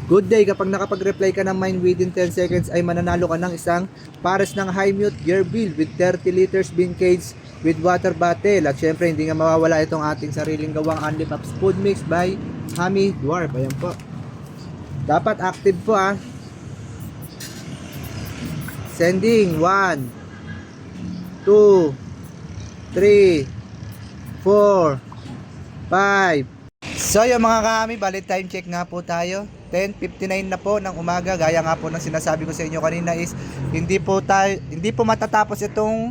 Good day, kapag nakapag-reply ka ng mine within 10 seconds ay mananalo ka ng isang pares ng high mute gear bill with 30 liters bin cage with water bottle. At syempre hindi nga mawawala itong ating sariling gawang Only Pops food mix by Hami Dwarf. Ayan po. Dapat active po ah. Sending 1 2 3 4 5. So yung mga kami, bali time check nga po tayo. 10:59 na po ng umaga. Gaya nga po ng sinasabi ko sa inyo kanina is hindi po matatapos itong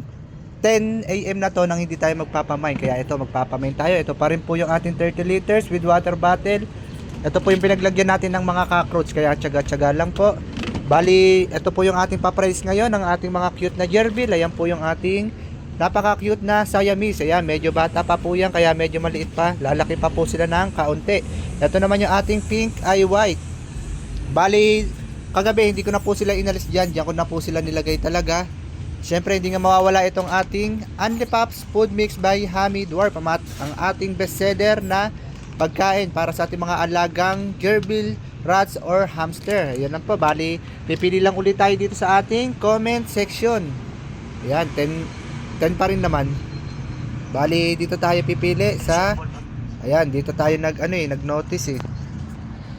10 AM na to nang hindi tayo magpapamine. Kaya ito, magpapamine tayo. Ito pa rin po yung ating 30 liters with water bottle. Ito po yung pinaglagyan natin ng mga cockroach. Kaya tsaga-tsaga lang po. Bali, ito po yung ating paprice ngayon ng ating mga cute na gerbil. Ayan po yung ating napaka-cute na Siamese. Ayan, medyo bata pa po yan, kaya medyo maliit pa. Lalaki pa po sila ng kaunti. Ito naman yung ating pink eye white. Bali, kagabi hindi ko na po sila inalis dyan. Diyan ko na po sila nilagay talaga. Siyempre, hindi nga mawawala itong ating Only Pops food mix by Hami Dwarf. Ang ating bestseller na pagkain para sa ating mga alagang gerbil, rats, or hamster. Ayan lang po. Bali, pipili lang ulit tayo dito sa ating comment section. Ayan, 10 pa rin naman. Bali, dito tayo pipili sa ayan, dito tayo nag-notice eh.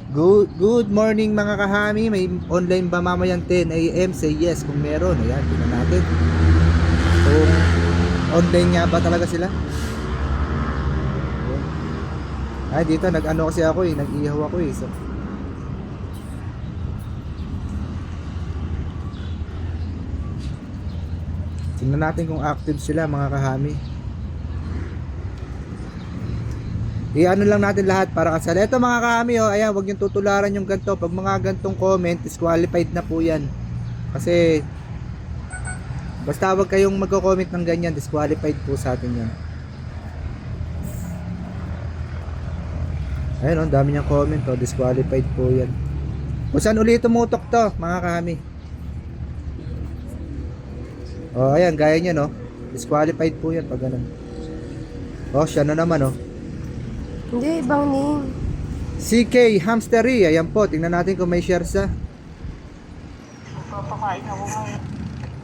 Good morning mga kahami. May online ba mamayang 10 AM? Say yes kung meron. Ayan, tingnan natin kung online nga ba talaga sila. Ay, dito nag-ano kasi ako eh, nag-ihaw ako eh. So, tingnan natin kung active sila mga kahami. I-ano lang natin lahat para kasali. Ito mga kahami oh, ayan, wag niyong tutularan yung ganito. Pag mga gantong comment, disqualified na po yan. Kasi basta wag kayong magko-comment ng ganyan, disqualified po sa atin yan. Ayun oh, dami niyang comment oh, disqualified po yan. Kung saan ulit tumutok to mga kahami. Oh, ayan, gaya niya no. Disqualified po 'yan pag ganun. Oh, siya na naman oh. Hindi, ibang name. CK Hamstery, ayan po, tingnan natin kung may share siya.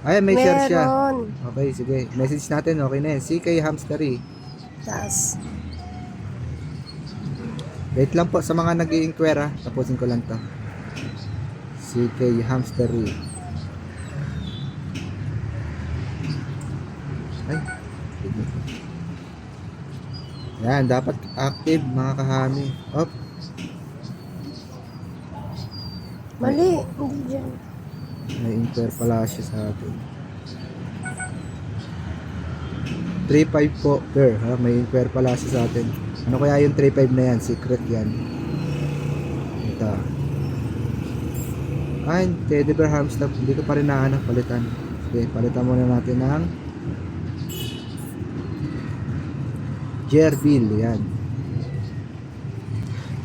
Ayan, may share siya. Meron. Okay, sige. Message natin, okay na yan. CK Hamstery. Tas. Wait lang po sa mga nag-i-inquire, tapusin ko lang to. CK Hamstery. Ay, yan, dapat active mga kahami. Op. Mali, hindi dyan. May inquire pala siya sa atin. 3.5 po per, ha? May inquire pala siya sa atin. Ano kaya yung 3.5 na yan? Secret yan. Ito. Ay, teddy bear hamster. Hindi ko pa rin nahanap, palitan. Okay, palitan muna natin ng gerbil, yan.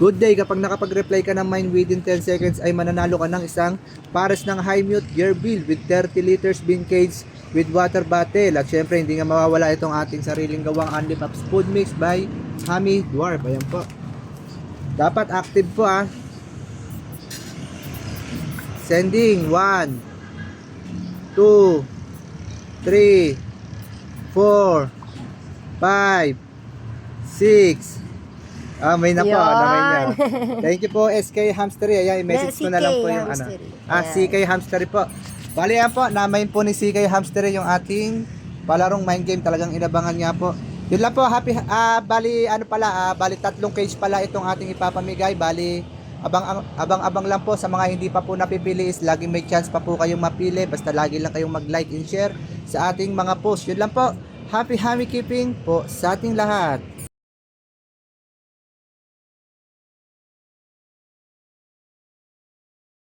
Good day, kapag nakapag-reply ka ng mine within 10 seconds ay mananalo ka ng isang pares ng high mute gerbil with 30 liters bin cage with water bottle. At syempre hindi nga mawawala itong ating sariling gawang Only Pops food mix by Hami Dwarf. Ayan po. Dapat active po ah. Sending 1 2 3 4 5 6. May na po, naman niya. Thank you po SK Hamstery. Ayan, i-message ko na lang po yung ano. CK Hamstery po. Bali yan po, namain po ni CK Hamstery yung ating palarong mind game. Talagang inabangan niya po. Yun lang po, happy, bali 3 cage pala itong ating ipapamigay. Bali, abang lang po sa mga hindi pa po napipili is laging may chance pa po kayong mapili. Basta lagi lang kayong mag-like and share sa ating mga post. Yun lang po, happy keeping po sa ating lahat.